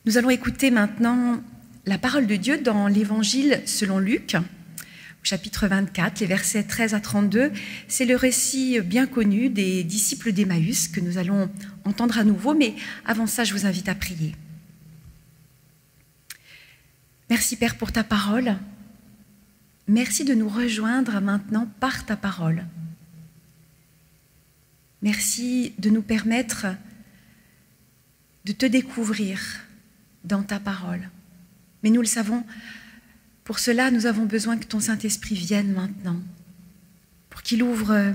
Nous allons écouter maintenant la parole de Dieu dans l'Évangile selon Luc, au chapitre 24, les versets 13 à 32. C'est le récit bien connu des disciples d'Emmaüs que nous allons entendre à nouveau, mais avant ça, je vous invite à prier. Merci Père pour ta parole. Merci de nous rejoindre maintenant par ta parole. Merci de nous permettre de te découvrir dans ta parole. Mais nous le savons, pour cela, nous avons besoin que ton Saint-Esprit vienne maintenant, pour qu'il ouvre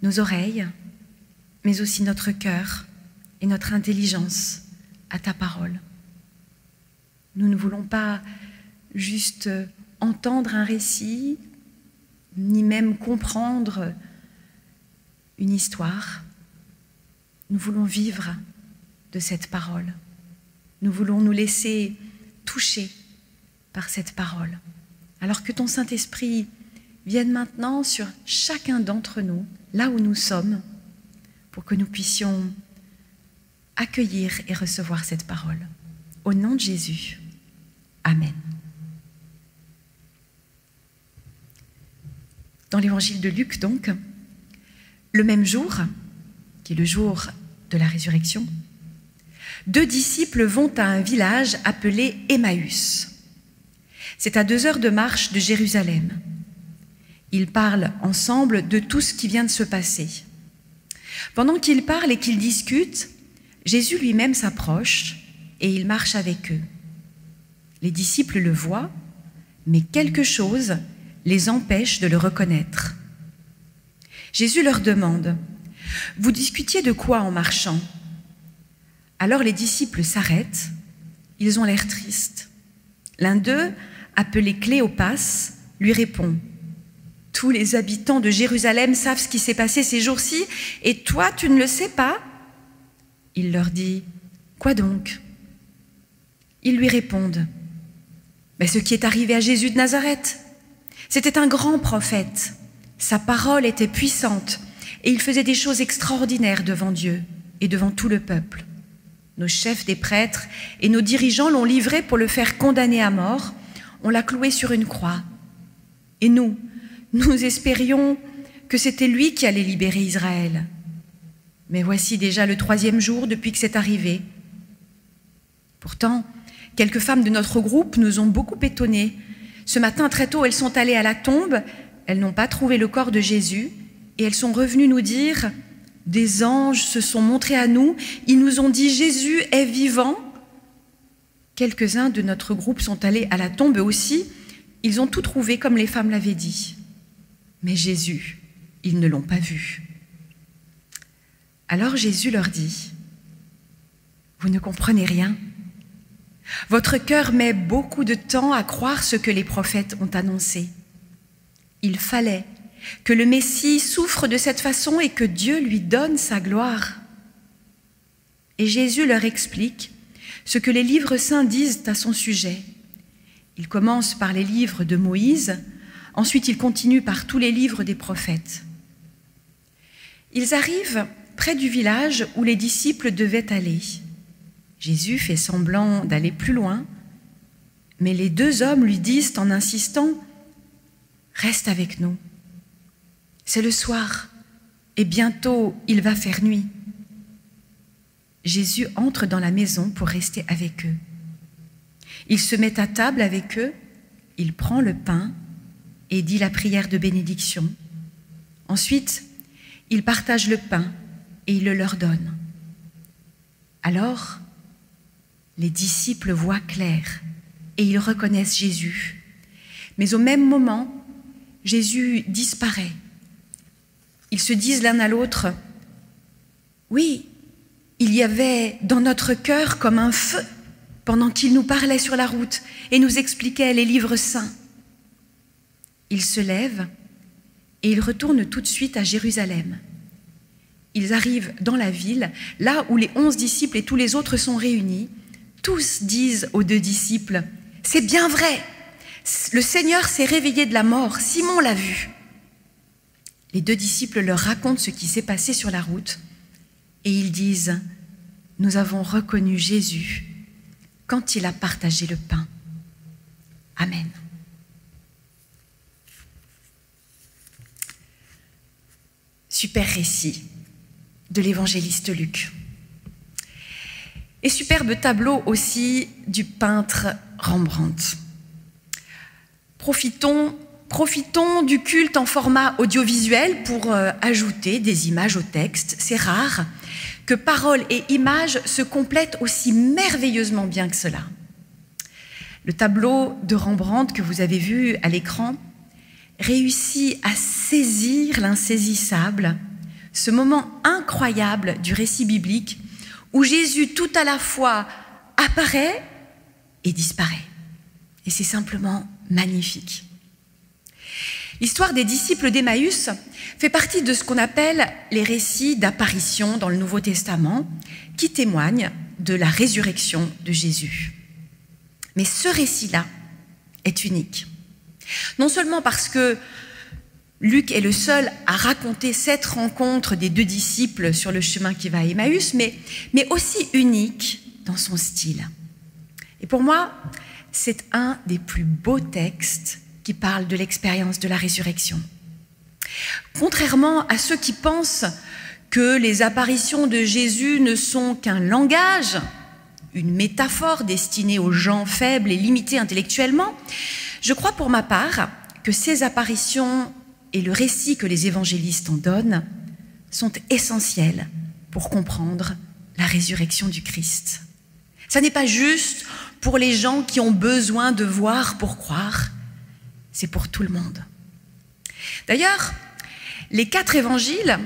nos oreilles, mais aussi notre cœur et notre intelligence à ta parole. Nous ne voulons pas juste entendre un récit, ni même comprendre une histoire. Nous voulons vivre de cette parole. Nous voulons nous laisser toucher par cette parole. Alors que ton Saint-Esprit vienne maintenant sur chacun d'entre nous, là où nous sommes, pour que nous puissions accueillir et recevoir cette parole. Au nom de Jésus. Amen. Dans l'évangile de Luc, donc, le même jour, qui est le jour de la résurrection, 2 disciples vont à un village appelé Emmaüs. C'est à 2 heures de marche de Jérusalem. Ils parlent ensemble de tout ce qui vient de se passer. Pendant qu'ils parlent et qu'ils discutent, Jésus lui-même s'approche et il marche avec eux. Les disciples le voient, mais quelque chose les empêche de le reconnaître. Jésus leur demande « Vous discutiez de quoi en marchant ?» Alors les disciples s'arrêtent, ils ont l'air tristes. L'un d'eux, appelé Cléopas, lui répond « Tous les habitants de Jérusalem savent ce qui s'est passé ces jours-ci, et toi, tu ne le sais pas ?» Il leur dit « Quoi donc ?» Ils lui répondent « Ce qui est arrivé à Jésus de Nazareth. C'était un grand prophète. Sa parole était puissante, et il faisait des choses extraordinaires devant Dieu et devant tout le peuple. Nos chefs des prêtres et nos dirigeants l'ont livré pour le faire condamner à mort. On l'a cloué sur une croix. Et nous espérions que c'était lui qui allait libérer Israël. Mais voici déjà le 3e jour depuis que c'est arrivé. Pourtant, quelques femmes de notre groupe nous ont beaucoup étonnés. Ce matin, très tôt, elles sont allées à la tombe. Elles n'ont pas trouvé le corps de Jésus et elles sont revenues nous dire « Des anges se sont montrés à nous, ils nous ont dit « Jésus est vivant ». Quelques-uns de notre groupe sont allés à la tombe aussi, ils ont tout trouvé comme les femmes l'avaient dit. Mais Jésus, ils ne l'ont pas vu. Alors Jésus leur dit « Vous ne comprenez rien. Votre cœur met beaucoup de temps à croire ce que les prophètes ont annoncé. Il fallait que le Messie souffre de cette façon et que Dieu lui donne sa gloire. » Et Jésus leur explique ce que les livres saints disent à son sujet. Il commence par les livres de Moïse, ensuite il continue par tous les livres des prophètes. Ils arrivent près du village où les disciples devaient aller. Jésus fait semblant d'aller plus loin, mais les 2 hommes lui disent en insistant « Reste avec nous. C'est le soir, et bientôt il va faire nuit. » Jésus entre dans la maison pour rester avec eux. Il se met à table avec eux, il prend le pain et dit la prière de bénédiction. Ensuite, il partage le pain et il le leur donne. Alors, les disciples voient clair et ils reconnaissent Jésus. Mais au même moment, Jésus disparaît. Ils se disent l'un à l'autre « Oui, il y avait dans notre cœur comme un feu pendant qu'il nous parlait sur la route et nous expliquait les livres saints. » Ils se lèvent et ils retournent tout de suite à Jérusalem. Ils arrivent dans la ville, là où les 11 disciples et tous les autres sont réunis. Tous disent aux 2 disciples « C'est bien vrai, le Seigneur s'est réveillé de la mort, Simon l'a vu. » Les 2 disciples leur racontent ce qui s'est passé sur la route et ils disent « Nous avons reconnu Jésus, quand il a partagé le pain. Amen. Super récit de l'évangéliste Luc. Et superbe tableau aussi du peintre Rembrandt. Profitons du culte en format audiovisuel pour ajouter des images au texte. C'est rare que paroles et images se complètent aussi merveilleusement bien que cela. Le tableau de Rembrandt que vous avez vu à l'écran réussit à saisir l'insaisissable, ce moment incroyable du récit biblique où Jésus tout à la fois apparaît et disparaît. Et c'est simplement magnifique. L'histoire des disciples d'Emmaüs fait partie de ce qu'on appelle les récits d'apparition dans le Nouveau Testament qui témoignent de la résurrection de Jésus. Mais ce récit-là est unique. Non seulement parce que Luc est le seul à raconter cette rencontre des deux disciples sur le chemin qui va à Emmaüs, mais aussi unique dans son style. Et pour moi, c'est un des plus beaux textes qui parle de l'expérience de la résurrection. Contrairement à ceux qui pensent que les apparitions de Jésus ne sont qu'un langage, une métaphore destinée aux gens faibles et limités intellectuellement, je crois pour ma part que ces apparitions et le récit que les évangélistes en donnent sont essentiels pour comprendre la résurrection du Christ. Ça n'est pas juste pour les gens qui ont besoin de voir pour croire, c'est pour tout le monde. D'ailleurs, les 4 évangiles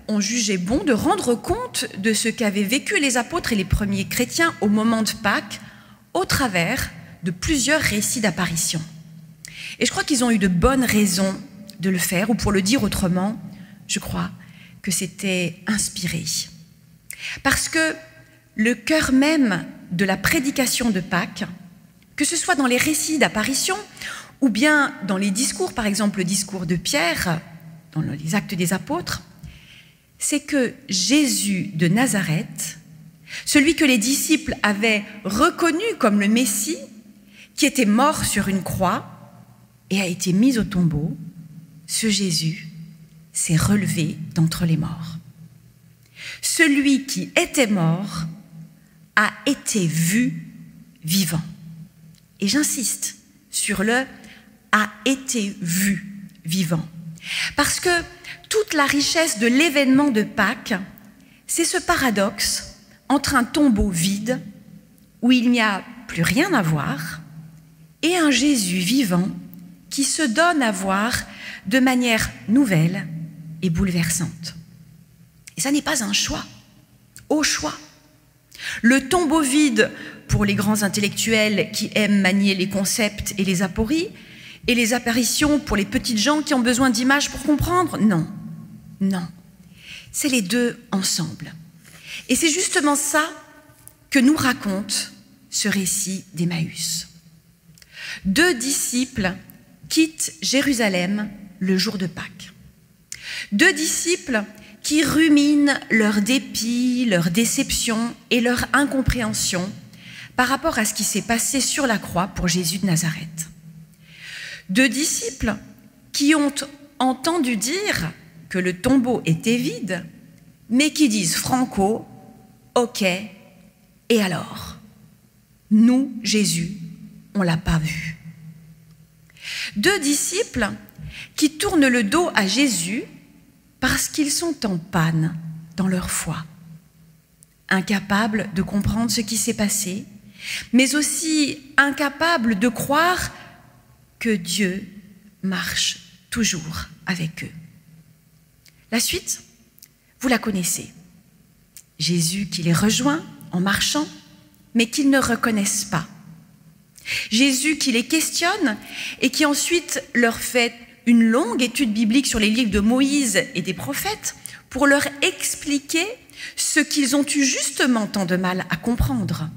ont jugé bon de rendre compte de ce qu'avaient vécu les apôtres et les premiers chrétiens au moment de Pâques au travers de plusieurs récits d'apparitions. Et je crois qu'ils ont eu de bonnes raisons de le faire, ou pour le dire autrement, je crois que c'était inspiré. Parce que le cœur même de la prédication de Pâques, que ce soit dans les récits d'apparition ou bien dans les discours, par exemple le discours de Pierre, dans les Actes des Apôtres, c'est que Jésus de Nazareth, celui que les disciples avaient reconnu comme le Messie, qui était mort sur une croix et a été mis au tombeau, ce Jésus s'est relevé d'entre les morts. Celui qui était mort a été vu vivant. Et j'insiste sur le « a été vu vivant ». Parce que toute la richesse de l'événement de Pâques, c'est ce paradoxe entre un tombeau vide, où il n'y a plus rien à voir, et un Jésus vivant qui se donne à voir de manière nouvelle et bouleversante. Et ça n'est pas un choix, au choix. Le tombeau vide pour les grands intellectuels qui aiment manier les concepts et les apories, et les apparitions pour les petites gens qui ont besoin d'images pour comprendre? Non, non. C'est les deux ensemble. Et c'est justement ça que nous raconte ce récit d'Emmaüs. 2 disciples quittent Jérusalem le jour de Pâques. 2 disciples qui ruminent leur dépit, leur déception et leur incompréhension par rapport à ce qui s'est passé sur la croix pour Jésus de Nazareth. 2 disciples qui ont entendu dire que le tombeau était vide, mais qui disent franco, ok, et alors? Nous, Jésus, on ne l'a pas vu. 2 disciples qui tournent le dos à Jésus parce qu'ils sont en panne dans leur foi, incapables de comprendre ce qui s'est passé, mais aussi incapables de croire que Dieu marche toujours avec eux. La suite, vous la connaissez. Jésus qui les rejoint en marchant, mais qu'ils ne reconnaissent pas. Jésus qui les questionne et qui ensuite leur fait une longue étude biblique sur les livres de Moïse et des prophètes pour leur expliquer ce qu'ils ont eu justement tant de mal à comprendre,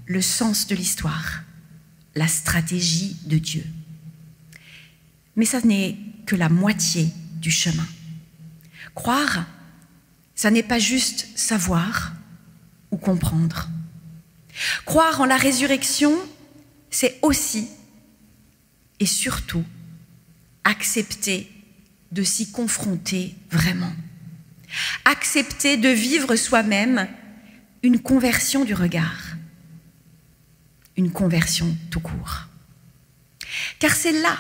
le sens de l'histoire, la stratégie de Dieu. Mais ça n'est que la moitié du chemin. Croire, ça n'est pas juste savoir ou comprendre. Croire en la résurrection, c'est aussi et surtout accepter de s'y confronter vraiment. Accepter de vivre soi-même une conversion du regard, une conversion tout court. Car c'est là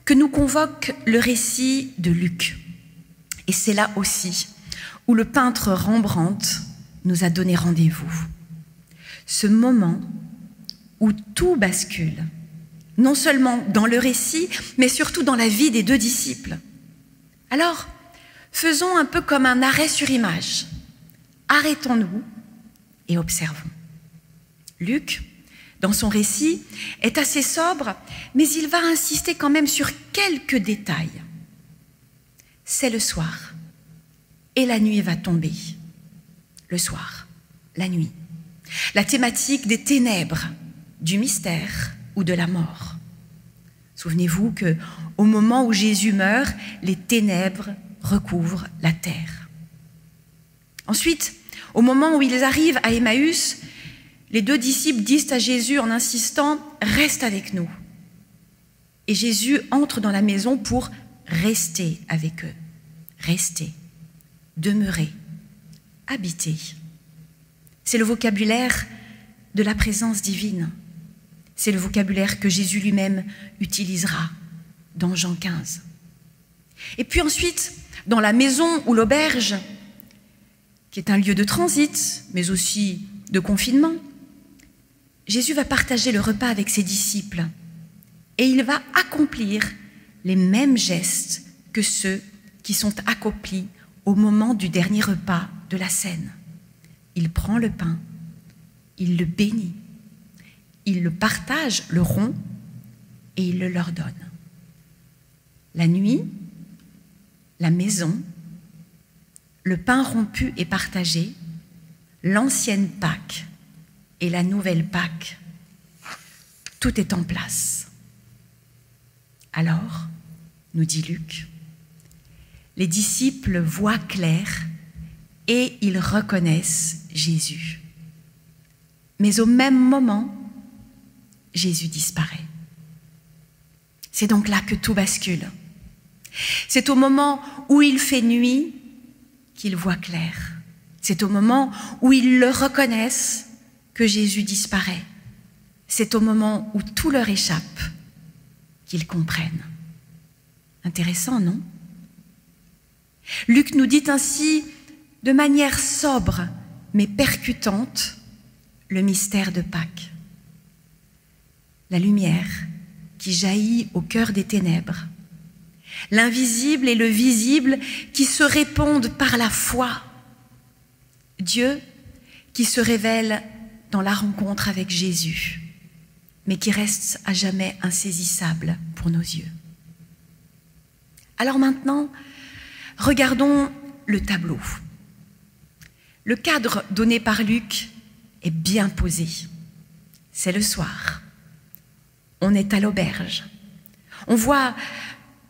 que nous convoque le récit de Luc. Et c'est là aussi où le peintre Rembrandt nous a donné rendez-vous. Ce moment où tout bascule, non seulement dans le récit, mais surtout dans la vie des deux disciples. Alors, faisons un peu comme un arrêt sur image. Arrêtons-nous et observons. Luc, dans son récit, est assez sobre, mais il va insister quand même sur quelques détails. C'est le soir, et la nuit va tomber. Le soir, la nuit. La thématique des ténèbres, du mystère ou de la mort. Souvenez-vous qu'au moment où Jésus meurt, les ténèbres recouvrent la terre. Ensuite, au moment où ils arrivent à Emmaüs, les deux disciples disent à Jésus en insistant « Reste avec nous ». Et Jésus entre dans la maison pour rester avec eux. Rester, demeurer, habiter. C'est le vocabulaire de la présence divine. C'est le vocabulaire que Jésus lui-même utilisera dans Jean 15. Et puis ensuite, dans la maison ou l'auberge, qui est un lieu de transit, mais aussi de confinement, Jésus va partager le repas avec ses disciples et il va accomplir les mêmes gestes que ceux qui sont accomplis au moment du dernier repas de la scène. Il prend le pain, il le bénit, il le partage, le rompt et il le leur donne. La nuit, la maison, le pain rompu et partagé, l'ancienne Pâque et la nouvelle Pâque, tout est en place. Alors, nous dit Luc, les disciples voient clair et ils reconnaissent Jésus. Mais au même moment, Jésus disparaît. C'est donc là que tout bascule. C'est au moment où il fait nuit qu'ils voient clair. C'est au moment où ils le reconnaissent que Jésus disparaît. C'est au moment où tout leur échappe qu'ils comprennent. Intéressant, non? Luc nous dit ainsi, de manière sobre mais percutante, le mystère de Pâques. La lumière qui jaillit au cœur des ténèbres, l'invisible et le visible qui se répondent par la foi. Dieu qui se révèle dans la rencontre avec Jésus, mais qui reste à jamais insaisissable pour nos yeux. Alors maintenant, regardons le tableau. Le cadre donné par Luc est bien posé. C'est le soir. On est à l'auberge. On voit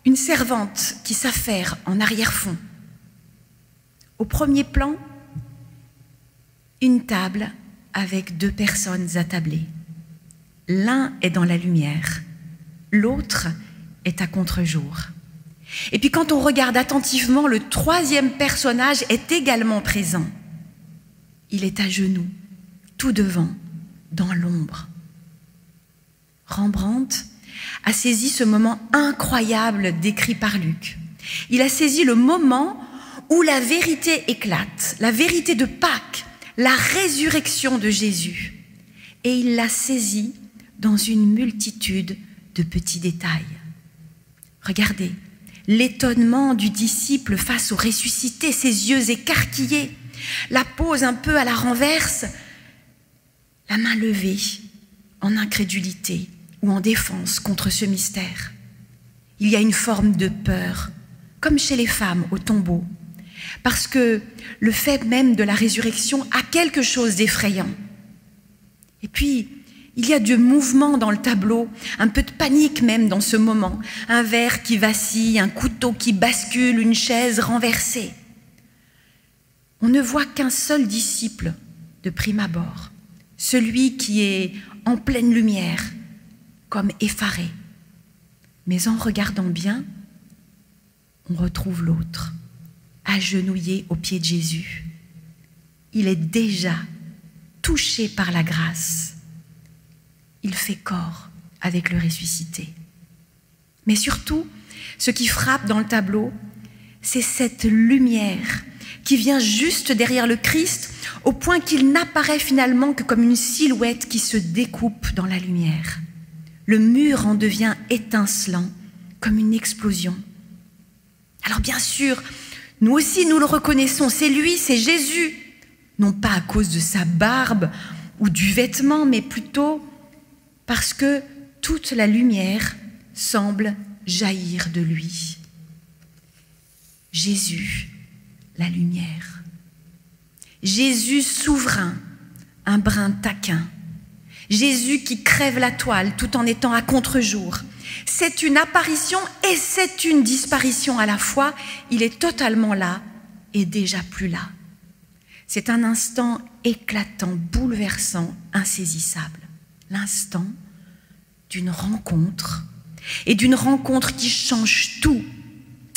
une servante qui s'affaire en arrière-fond. Au premier plan, une table avec deux personnes attablées. L'un est dans la lumière, l'autre est à contre-jour. Et puis quand on regarde attentivement, le troisième personnage est également présent. Il est à genoux, tout devant, dans l'ombre. Rembrandt a saisi ce moment incroyable décrit par Luc. Il a saisi le moment où la vérité éclate, la vérité de Pâques, la résurrection de Jésus. Et il l'a saisi dans une multitude de petits détails. Regardez, l'étonnement du disciple face au ressuscité, ses yeux écarquillés, la pose un peu à la renverse, la main levée en incrédulité ou en défense contre ce mystère. Il y a une forme de peur, comme chez les femmes au tombeau, parce que le fait même de la résurrection a quelque chose d'effrayant. Et puis, il y a du mouvement dans le tableau, un peu de panique même dans ce moment, un verre qui vacille, un couteau qui bascule, une chaise renversée. On ne voit qu'un seul disciple de prime abord, celui qui est en pleine lumière, comme effaré. Mais en regardant bien, on retrouve l'autre, agenouillé aux pieds de Jésus. Il est déjà touché par la grâce. Il fait corps avec le ressuscité. Mais surtout, ce qui frappe dans le tableau, c'est cette lumière qui vient juste derrière le Christ, au point qu'il n'apparaît finalement que comme une silhouette qui se découpe dans la lumière. Le mur en devient étincelant, comme une explosion. Alors bien sûr, nous aussi nous le reconnaissons, c'est lui, c'est Jésus, non pas à cause de sa barbe ou du vêtement, mais plutôt parce que toute la lumière semble jaillir de lui. Jésus, la lumière. Jésus souverain, un brin taquin. Jésus qui crève la toile tout en étant à contre-jour. C'est une apparition et c'est une disparition à la fois. Il est totalement là et déjà plus là. C'est un instant éclatant, bouleversant, insaisissable. L'instant d'une rencontre et d'une rencontre qui change tout.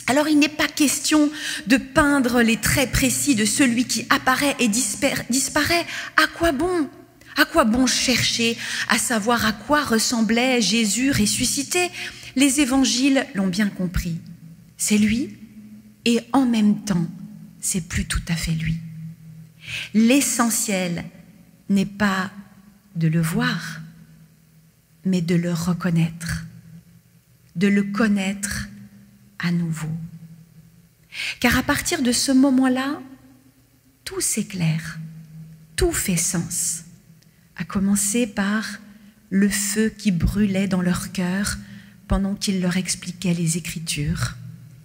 Alors il n'est pas question de peindre les traits précis de celui qui apparaît et disparaît. À quoi bon ? À quoi bon chercher à savoir à quoi ressemblait Jésus ressuscité ? Les évangiles l'ont bien compris. C'est lui et en même temps, c'est plus tout à fait lui. L'essentiel n'est pas de le voir, mais de le reconnaître, de le connaître à nouveau. Car à partir de ce moment-là, tout s'éclaire, tout fait sens. À commencer par le feu qui brûlait dans leur cœur pendant qu'il leur expliquait les Écritures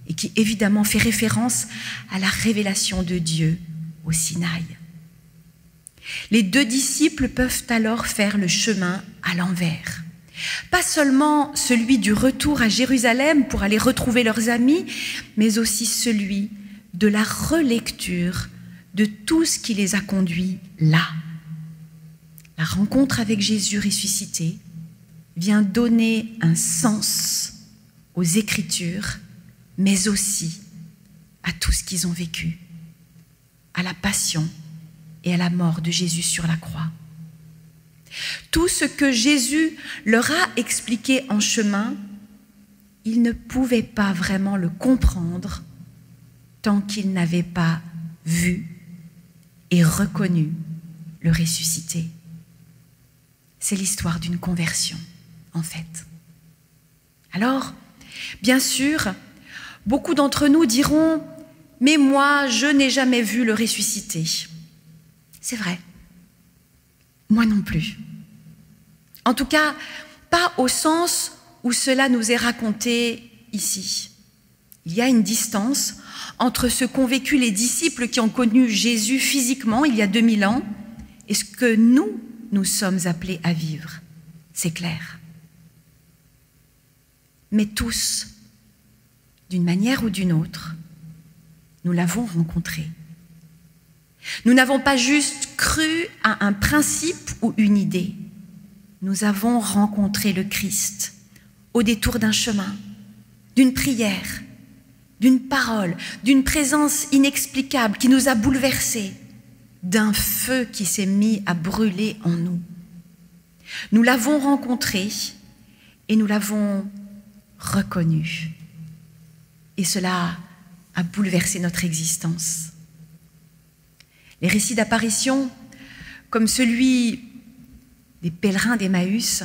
et qui évidemment fait référence à la révélation de Dieu au Sinaï. Les deux disciples peuvent alors faire le chemin à l'envers. Pas seulement celui du retour à Jérusalem pour aller retrouver leurs amis, mais aussi celui de la relecture de tout ce qui les a conduits là. La rencontre avec Jésus ressuscité vient donner un sens aux Écritures, mais aussi à tout ce qu'ils ont vécu, à la passion et à la mort de Jésus sur la croix. Tout ce que Jésus leur a expliqué en chemin, ils ne pouvaient pas vraiment le comprendre tant qu'ils n'avaient pas vu et reconnu le ressuscité. C'est l'histoire d'une conversion, en fait. Alors, bien sûr, beaucoup d'entre nous diront « Mais moi, je n'ai jamais vu le ressuscité. » C'est vrai. Moi non plus. En tout cas, pas au sens où cela nous est raconté ici. Il y a une distance entre ce qu'ont vécu les disciples qui ont connu Jésus physiquement il y a 2000 ans et ce que nous sommes appelés à vivre. C'est clair. Mais tous, d'une manière ou d'une autre, nous l'avons rencontré. Nous n'avons pas juste cru à un principe ou une idée. Nous avons rencontré le Christ au détour d'un chemin, d'une prière, d'une parole, d'une présence inexplicable qui nous a bouleversés, d'un feu qui s'est mis à brûler en nous. Nous l'avons rencontré et nous l'avons reconnu. Et cela a bouleversé notre existence. Les récits d'apparition, comme celui des pèlerins d'Emmaüs,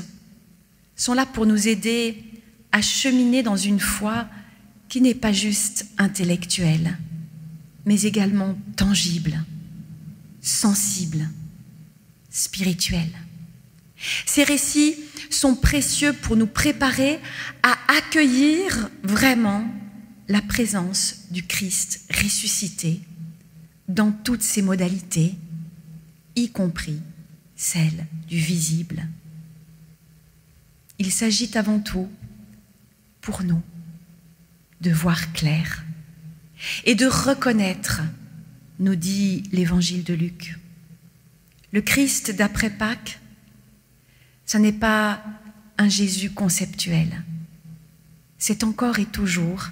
sont là pour nous aider à cheminer dans une foi qui n'est pas juste intellectuelle, mais également tangible, sensible, spirituelle. Ces récits sont précieux pour nous préparer à accueillir vraiment la présence du Christ ressuscité dans toutes ses modalités, y compris celle du visible. Il s'agit avant tout, pour nous, de voir clair et de reconnaître, nous dit l'évangile de Luc, le Christ d'après Pâques, ce n'est pas un Jésus conceptuel. C'est encore et toujours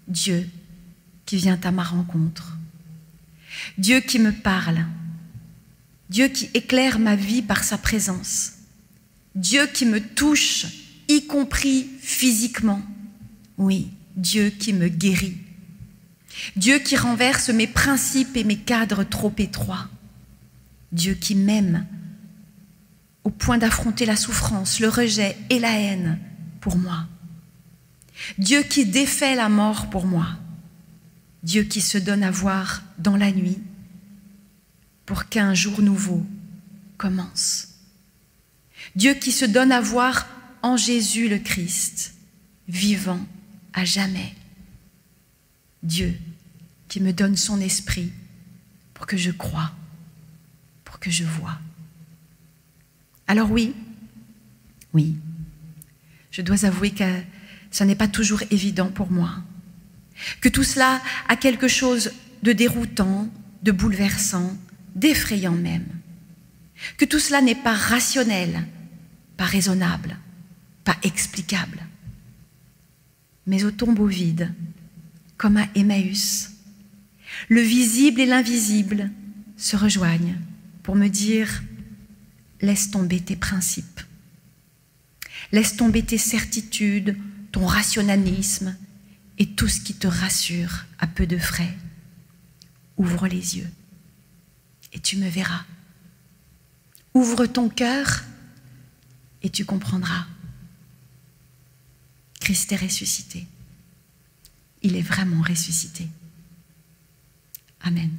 Dieu qui vient à ma rencontre. Dieu qui me parle. Dieu qui éclaire ma vie par sa présence. Dieu qui me touche, y compris physiquement. Oui, Dieu qui me guérit. Dieu qui renverse mes principes et mes cadres trop étroits. Dieu qui m'aime au point d'affronter la souffrance, le rejet et la haine pour moi. Dieu qui défait la mort pour moi. Dieu qui se donne à voir dans la nuit pour qu'un jour nouveau commence. Dieu qui se donne à voir en Jésus le Christ, vivant à jamais. Dieu qui me donne son esprit pour que je croie, pour que je vois. Alors oui, je dois avouer que ce n'est pas toujours évident pour moi, que tout cela a quelque chose de déroutant, de bouleversant, d'effrayant même, que tout cela n'est pas rationnel, pas raisonnable, pas explicable. Mais au tombeau vide, comme à Emmaüs, le visible et l'invisible se rejoignent pour me dire « Laisse tomber tes principes, laisse tomber tes certitudes, ton rationalisme et tout ce qui te rassure à peu de frais. Ouvre les yeux et tu me verras. Ouvre ton cœur et tu comprendras. Christ est ressuscité. Il est vraiment ressuscité. Amen.